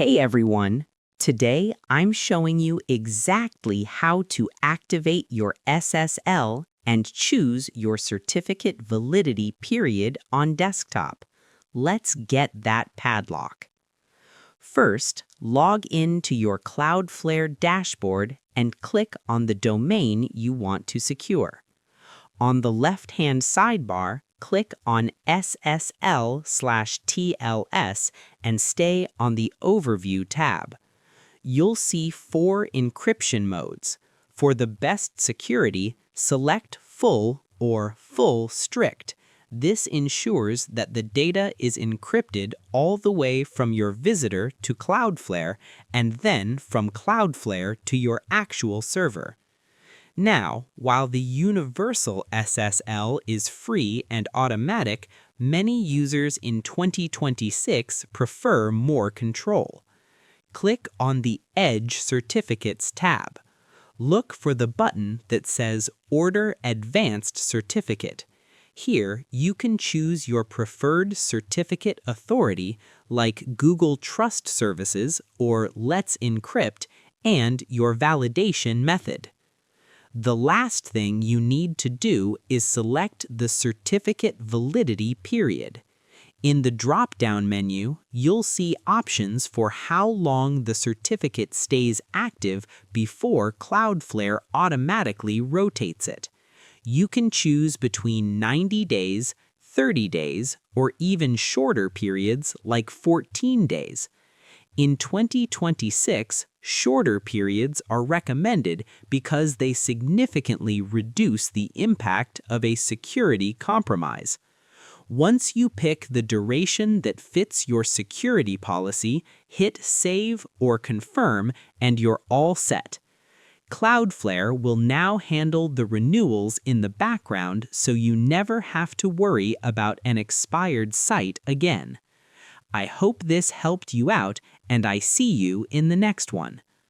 Hey everyone! Today I'm showing you exactly how to activate your SSL and choose your certificate validity period on desktop. Let's get that padlock. First, log in to your Cloudflare dashboard and click on the domain you want to secure. On the left-hand sidebar, click on SSL/TLS and stay on the Overview tab. You'll see 4 encryption modes. For the best security, select Full or Full Strict. This ensures that the data is encrypted all the way from your visitor to Cloudflare and then from Cloudflare to your actual server. Now, while the universal SSL is free and automatic, many users in 2026 prefer more control. Click on the Edge Certificates tab. Look for the button that says Order Advanced Certificate. Here, you can choose your preferred certificate authority like Google Trust Services or Let's Encrypt and your validation method. The last thing you need to do is select the certificate validity period. In the drop-down menu, you'll see options for how long the certificate stays active before Cloudflare automatically rotates it. You can choose between 90 days, 30 days, or even shorter periods like 14 days. In 2026, shorter periods are recommended because they significantly reduce the impact of a security compromise. Once you pick the duration that fits your security policy, hit Save or Confirm and you're all set. Cloudflare will now handle the renewals in the background so you never have to worry about an expired site again. I hope this helped you out, and I see you in the next one.